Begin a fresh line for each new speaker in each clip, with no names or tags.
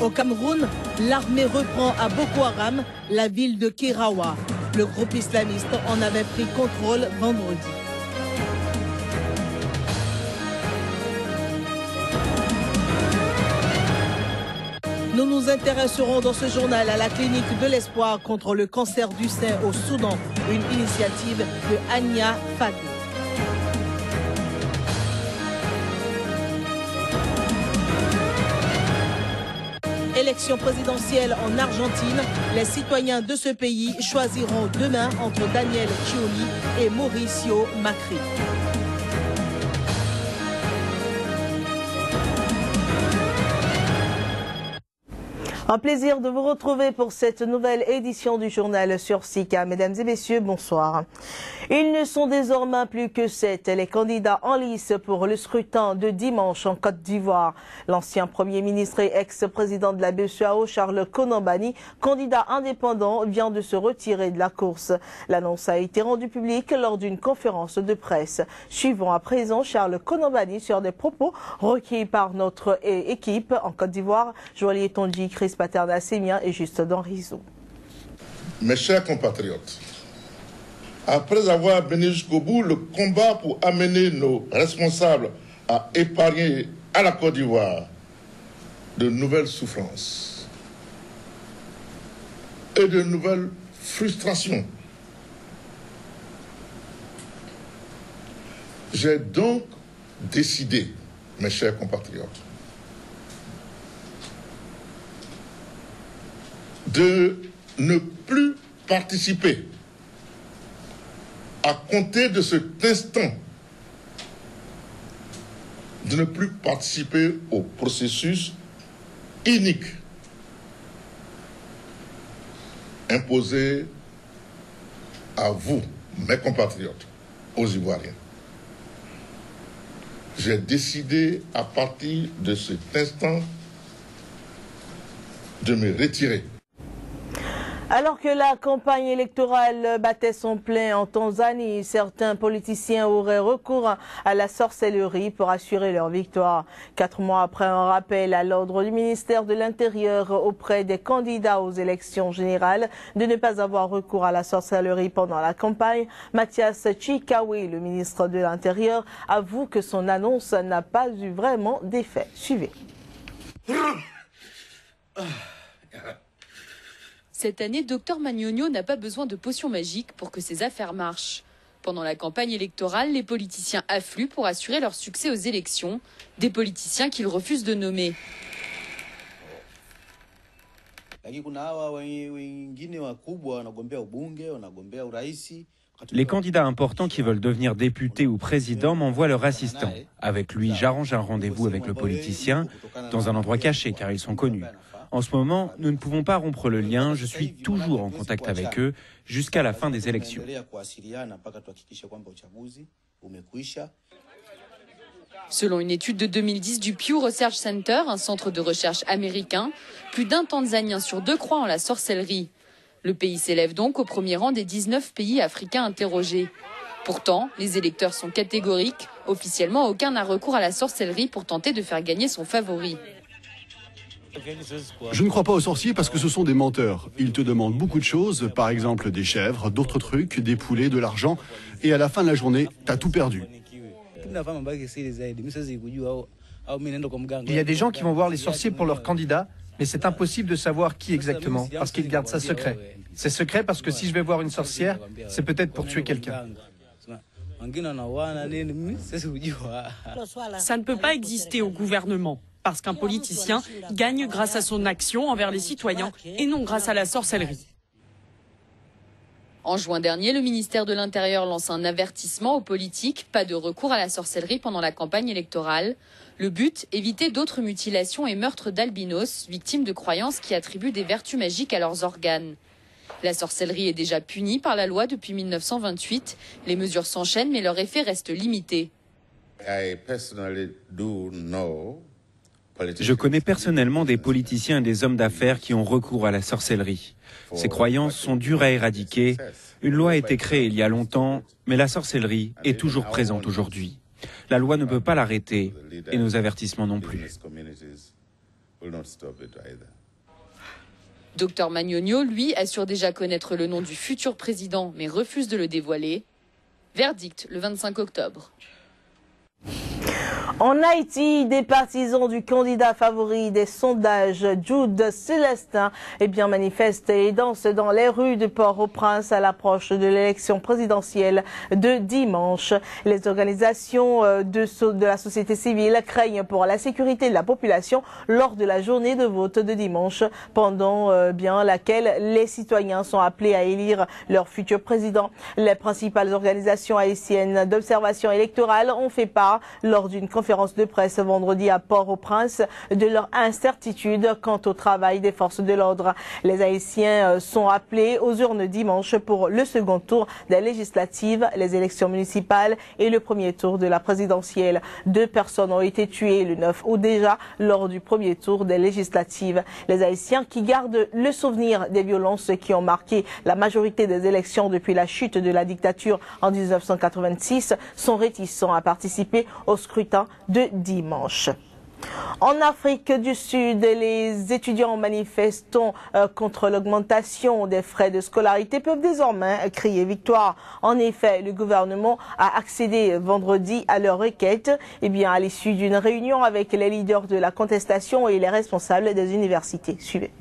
Au Cameroun, l'armée reprend à Boko Haram la ville de Kerawa. Le groupe islamiste en avait pris contrôle vendredi. Nous nous intéresserons dans ce journal à la clinique de l'espoir contre le cancer du sein au Soudan, une initiative de Ania Fadl. Élection présidentielle en Argentine, les citoyens de ce pays choisiront demain entre Daniel Scioli et Mauricio Macri. Un plaisir de vous retrouver pour cette nouvelle édition du journal sur SICA. Mesdames et messieurs, bonsoir. Ils ne sont désormais plus que 7, les candidats en lice pour le scrutin de dimanche en Côte d'Ivoire. L'ancien Premier ministre et ex-président de la BCEAO, Charles Konan-Banny, candidat indépendant, vient de se retirer de la course. L'annonce a été rendue publique lors d'une conférence de presse. Suivons à présent Charles Konan-Banny sur des propos recueillis par notre équipe en Côte d'Ivoire. Joaillier Tonji, Chris Paterna, Sémien et Juste Rizzo.
Mes chers compatriotes, après avoir mené jusqu'au bout le combat pour amener nos responsables à épargner à la Côte d'Ivoire de nouvelles souffrances et de nouvelles frustrations, j'ai donc décidé, mes chers compatriotes, de ne plus participer à compter de cet instant, de ne plus participer au processus unique imposé à vous, mes compatriotes, aux Ivoiriens. J'ai décidé à partir de cet instant de me retirer.
Alors que la campagne électorale battait son plein en Tanzanie, certains politiciens auraient recours à la sorcellerie pour assurer leur victoire. 4 mois après un rappel à l'ordre du ministère de l'Intérieur auprès des candidats aux élections générales de ne pas avoir recours à la sorcellerie pendant la campagne, Mathias Chikawe, le ministre de l'Intérieur, avoue que son annonce n'a pas eu vraiment d'effet. Suivez.
Cette année, Dr Magnogno n'a pas besoin de potions magiques pour que ses affaires marchent. Pendant la campagne électorale, les politiciens affluent pour assurer leur succès aux élections, des politiciens qu'ils refusent de nommer.
Les candidats importants qui veulent devenir députés ou présidents m'envoient leur assistant. Avec lui, j'arrange un rendez-vous avec le politicien dans un endroit caché car ils sont connus. En ce moment, nous ne pouvons pas rompre le lien. Je suis toujours en contact avec eux jusqu'à la fin des élections.
Selon une étude de 2010 du Pew Research Center, un centre de recherche américain, plus d'un Tanzanien sur 2 croit en la sorcellerie. Le pays s'élève donc au premier rang des 19 pays africains interrogés. Pourtant, les électeurs sont catégoriques. Officiellement, aucun n'a recours à la sorcellerie pour tenter de faire gagner son favori.
Je ne crois pas aux sorciers parce que ce sont des menteurs. Ils te demandent beaucoup de choses, par exemple des chèvres, d'autres trucs, des poulets, de l'argent, et à la fin de la journée, t'as tout perdu.
Il y a des gens qui vont voir les sorciers pour leur candidat, mais c'est impossible de savoir qui exactement, parce qu'ils gardent ça secret. C'est secret parce que si je vais voir une sorcière, c'est peut-être pour tuer quelqu'un.
Ça ne peut pas exister au gouvernement, parce qu'un politicien gagne grâce à son action envers les citoyens et non grâce à la sorcellerie.
En juin dernier, le ministère de l'Intérieur lance un avertissement aux politiques, pas de recours à la sorcellerie pendant la campagne électorale. Le but, éviter d'autres mutilations et meurtres d'albinos, victimes de croyances qui attribuent des vertus magiques à leurs organes. La sorcellerie est déjà punie par la loi depuis 1928. Les mesures s'enchaînent, mais leur effet reste limité.
Je connais personnellement des politiciens et des hommes d'affaires qui ont recours à la sorcellerie. Ces croyances sont dures à éradiquer. Une loi a été créée il y a longtemps, mais la sorcellerie est toujours présente aujourd'hui. La loi ne peut pas l'arrêter, et nos avertissements non plus.
Dr Magnogno, lui, assure déjà connaître le nom du futur président, mais refuse de le dévoiler. Verdict le 25 octobre.
En Haïti, des partisans du candidat favori des sondages, Jude Célestin, manifestent et dansent dans les rues de Port-au-Prince à l'approche de l'élection présidentielle de dimanche. Les organisations de la société civile craignent pour la sécurité de la population lors de la journée de vote de dimanche, pendant laquelle les citoyens sont appelés à élire leur futur président. Les principales organisations haïtiennes d'observation électorale ont fait part lors d'une conférence de presse vendredi à Port-au-Prince de leur incertitude quant au travail des forces de l'ordre. Les Haïtiens sont appelés aux urnes dimanche pour le second tour des législatives, les élections municipales et le premier tour de la présidentielle. 2 personnes ont été tuées le 9 août déjà lors du premier tour des législatives. Les Haïtiens qui gardent le souvenir des violences qui ont marqué la majorité des élections depuis la chute de la dictature en 1986 sont réticents à participer au scrutin de dimanche. En Afrique du Sud, les étudiants manifestant contre l'augmentation des frais de scolarité peuvent désormais crier victoire. En effet, le gouvernement a accédé vendredi à leur requête à l'issue d'une réunion avec les leaders de la contestation et les responsables des universités. Suivez.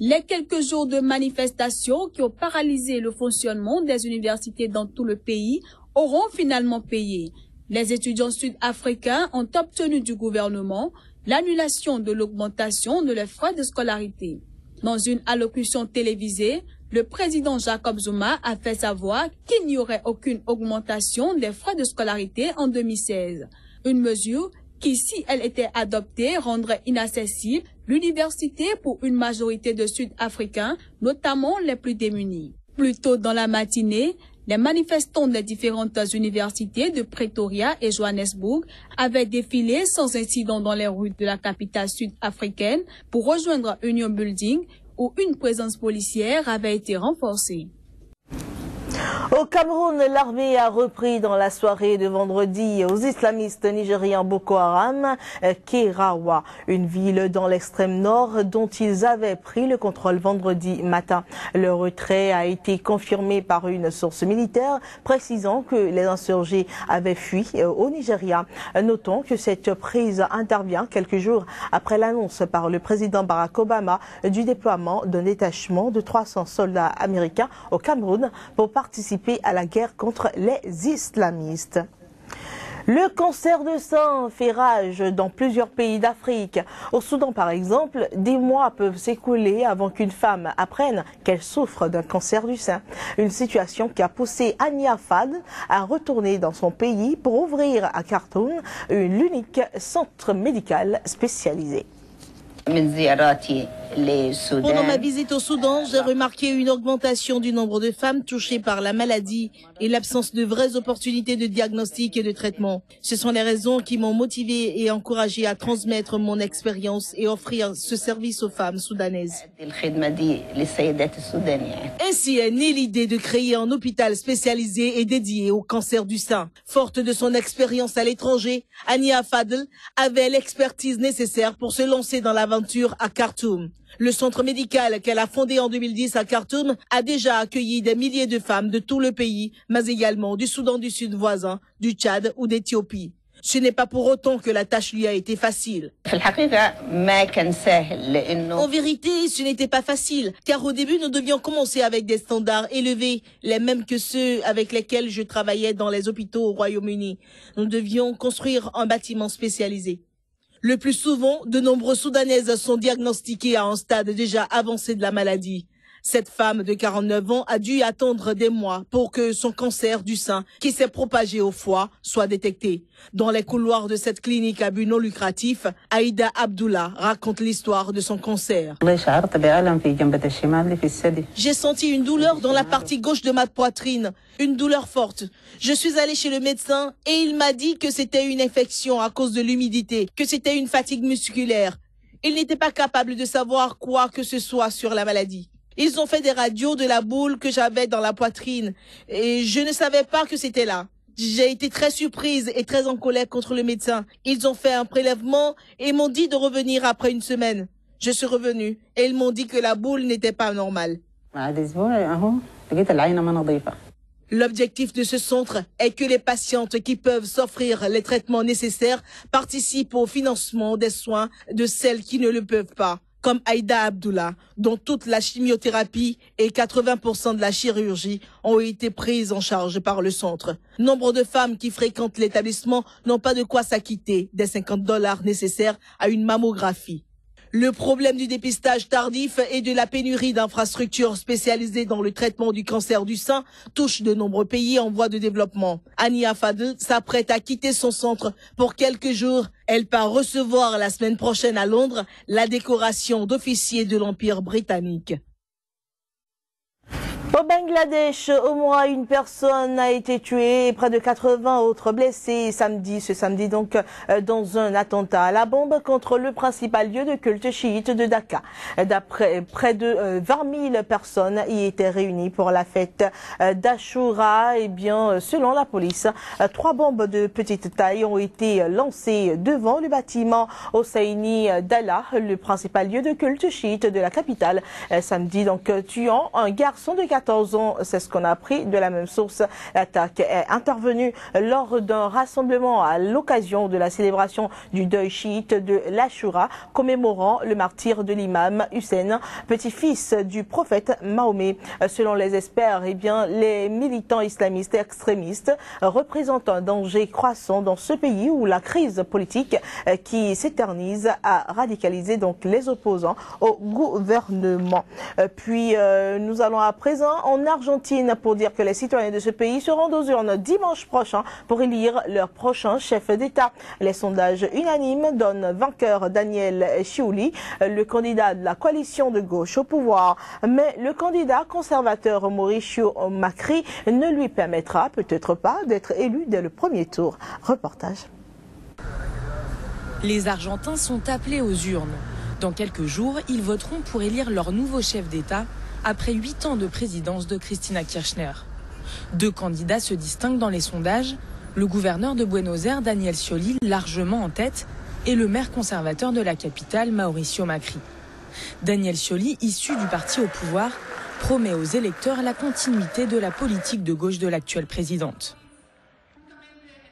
Les quelques jours de manifestations qui ont paralysé le fonctionnement des universités dans tout le pays auront finalement payé. Les étudiants sud-africains ont obtenu du gouvernement l'annulation de l'augmentation de leurs frais de scolarité. Dans une allocution télévisée, le président Jacob Zuma a fait savoir qu'il n'y aurait aucune augmentation des frais de scolarité en 2016. Une mesure qui, si elle était adoptée, rendrait inaccessible l'université pour une majorité de Sud-Africains, notamment les plus démunis. Plus tôt dans la matinée, les manifestants des différentes universités de Pretoria et Johannesburg avaient défilé sans incident dans les rues de la capitale sud-africaine pour rejoindre Union Building, où une présence policière avait été renforcée.
Au Cameroun, l'armée a repris dans la soirée de vendredi aux islamistes nigérians Boko Haram Kerawa, une ville dans l'extrême nord dont ils avaient pris le contrôle vendredi matin. Le retrait a été confirmé par une source militaire précisant que les insurgés avaient fui au Nigeria. Notons que cette prise intervient quelques jours après l'annonce par le président Barack Obama du déploiement d'un détachement de 300 soldats américains au Cameroun pour participer à la guerre contre les islamistes. Le cancer de sein fait rage dans plusieurs pays d'Afrique. Au Soudan, par exemple, des mois peuvent s'écouler avant qu'une femme apprenne qu'elle souffre d'un cancer du sein. Une situation qui a poussé Ania Fad à retourner dans son pays pour ouvrir à Khartoum l'unique centre médical spécialisé.
Pendant ma visite au Soudan, j'ai remarqué une augmentation du nombre de femmes touchées par la maladie et l'absence de vraies opportunités de diagnostic et de traitement. Ce sont les raisons qui m'ont motivée et encouragée à transmettre mon expérience et offrir ce service aux femmes soudanaises. Ainsi est née l'idée de créer un hôpital spécialisé et dédié au cancer du sein. Forte de son expérience à l'étranger, Ania Fadl avait l'expertise nécessaire pour se lancer dans l'aventure à Khartoum. Le centre médical qu'elle a fondé en 2010 à Khartoum a déjà accueilli des milliers de femmes de tout le pays, mais également du Soudan du Sud voisin, du Tchad ou d'Éthiopie. Ce n'est pas pour autant que la tâche lui a été facile. En vérité, ce n'était pas facile, car au début, nous devions commencer avec des standards élevés, les mêmes que ceux avec lesquels je travaillais dans les hôpitaux au Royaume-Uni. Nous devions construire un bâtiment spécialisé. Le plus souvent, de nombreuses Soudanaises sont diagnostiquées à un stade déjà avancé de la maladie. Cette femme de 49 ans a dû attendre des mois pour que son cancer du sein, qui s'est propagé au foie, soit détecté. Dans les couloirs de cette clinique à but non lucratif, Aïda Abdullah raconte l'histoire de son cancer. J'ai senti une douleur dans la partie gauche de ma poitrine, une douleur forte. Je suis allée chez le médecin et il m'a dit que c'était une infection à cause de l'humidité, que c'était une fatigue musculaire. Il n'était pas capable de savoir quoi que ce soit sur la maladie. Ils ont fait des radios de la boule que j'avais dans la poitrine et je ne savais pas que c'était là. J'ai été très surprise et très en colère contre le médecin. Ils ont fait un prélèvement et m'ont dit de revenir après une semaine. Je suis revenue et ils m'ont dit que la boule n'était pas normale. L'objectif de ce centre est que les patientes qui peuvent s'offrir les traitements nécessaires participent au financement des soins de celles qui ne le peuvent pas, comme Aïda Abdullah, dont toute la chimiothérapie et 80% de la chirurgie ont été prises en charge par le centre. Nombre de femmes qui fréquentent l'établissement n'ont pas de quoi s'acquitter des $50 nécessaires à une mammographie. Le problème du dépistage tardif et de la pénurie d'infrastructures spécialisées dans le traitement du cancer du sein touche de nombreux pays en voie de développement. Ania Fadel s'apprête à quitter son centre pour quelques jours. Elle part recevoir la semaine prochaine à Londres la décoration d'officier de l'Empire britannique.
Au Bangladesh, au moins une personne a été tuée et près de 80 autres blessés ce samedi donc dans un attentat à la bombe contre le principal lieu de culte chiite de Dhaka. D'après près de 20 000 personnes y étaient réunies pour la fête d'Ashura. Et bien, selon la police, 3 bombes de petite taille ont été lancées devant le bâtiment Hosseini d'Allah, le principal lieu de culte chiite de la capitale samedi, donc tuant un garçon de 14 ans, c'est ce qu'on a appris de la même source. L'attaque est intervenue lors d'un rassemblement à l'occasion de la célébration du deuil chiite de l'Ashura, commémorant le martyre de l'imam Hussein, petit-fils du prophète Mahomet. Selon les experts, eh bien, les militants islamistes extrémistes représentent un danger croissant dans ce pays où la crise politique qui s'éternise a radicalisé donc les opposants au gouvernement. Puis nous allons à présent en Argentine pour dire que les citoyens de ce pays se rendent aux urnes dimanche prochain pour élire leur prochain chef d'État. Les sondages unanimes donnent vainqueur Daniel Scioli, le candidat de la coalition de gauche au pouvoir. Mais le candidat conservateur Mauricio Macri ne lui permettra peut-être pas d'être élu dès le premier tour. Reportage.
Les Argentins sont appelés aux urnes. Dans quelques jours, ils voteront pour élire leur nouveau chef d'État après 8 ans de présidence de Cristina Kirchner. 2 candidats se distinguent dans les sondages, le gouverneur de Buenos Aires, Daniel Scioli, largement en tête, et le maire conservateur de la capitale, Mauricio Macri. Daniel Scioli, issu du parti au pouvoir, promet aux électeurs la continuité de la politique de gauche de l'actuelle présidente.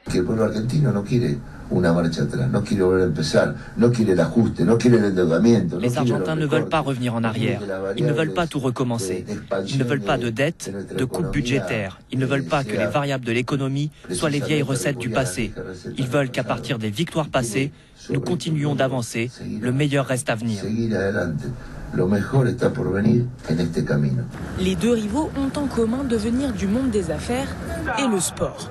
Que el pueblo argentino no quiere una marcha atrás, no quiere volver a empezar, no quiere el ajuste, no quiere el endeudamiento.
Les Argentins ne veulent pas revenir en arrière. Ils ne veulent pas tout recommencer. Ils ne veulent pas de dette, de coupes budgétaires. Ils ne veulent pas que les variables de l'économie soient les vieilles recettes du passé. Ils veulent qu'à partir des victoires passées, nous continuions d'avancer. Le meilleur reste à venir.
Les 2 rivaux ont en commun de venir du monde des affaires et le sport.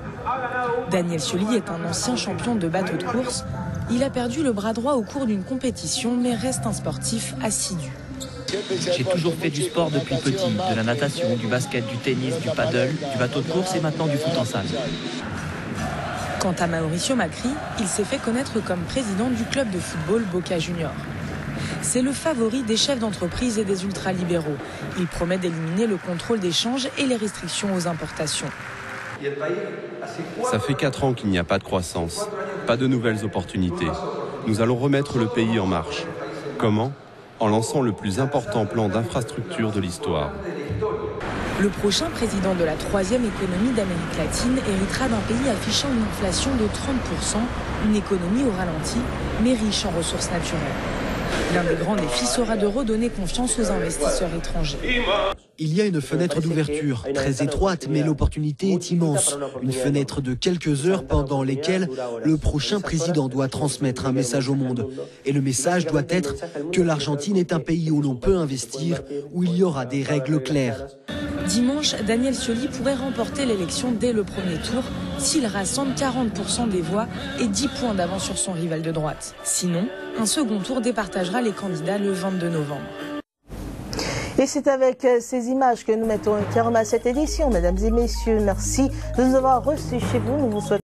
Daniel Scioli est un ancien champion de bateau de course. Il a perdu le bras droit au cours d'une compétition, mais reste un sportif assidu.
J'ai toujours fait du sport depuis petit, de la natation, du basket, du tennis, du paddle, du bateau de course et maintenant du foot en salle.
Quant à Mauricio Macri, il s'est fait connaître comme président du club de football Boca Juniors. C'est le favori des chefs d'entreprise et des ultralibéraux. Il promet d'éliminer le contrôle des changes et les restrictions aux importations.
Ça fait 4 ans qu'il n'y a pas de croissance, pas de nouvelles opportunités. Nous allons remettre le pays en marche. Comment ? En lançant le plus important plan d'infrastructure de l'histoire.
Le prochain président de la 3e économie d'Amérique latine héritera d'un pays affichant une inflation de 30%, une économie au ralenti, mais riche en ressources naturelles. L'un des grands défis sera de redonner confiance aux investisseurs étrangers.
Il y a une fenêtre d'ouverture, très étroite, mais l'opportunité est immense. Une fenêtre de quelques heures pendant lesquelles le prochain président doit transmettre un message au monde. Et le message doit être que l'Argentine est un pays où l'on peut investir, où il y aura des règles claires.
Dimanche, Daniel Scioli pourrait remporter l'élection dès le premier tour s'il rassemble 40% des voix et 10 points d'avance sur son rival de droite. Sinon, un second tour départagera les candidats le 22 novembre.
Et c'est avec ces images que nous mettons un terme à cette édition. Mesdames et messieurs, merci de nous avoir reçus chez vous. Nous vous souhaitons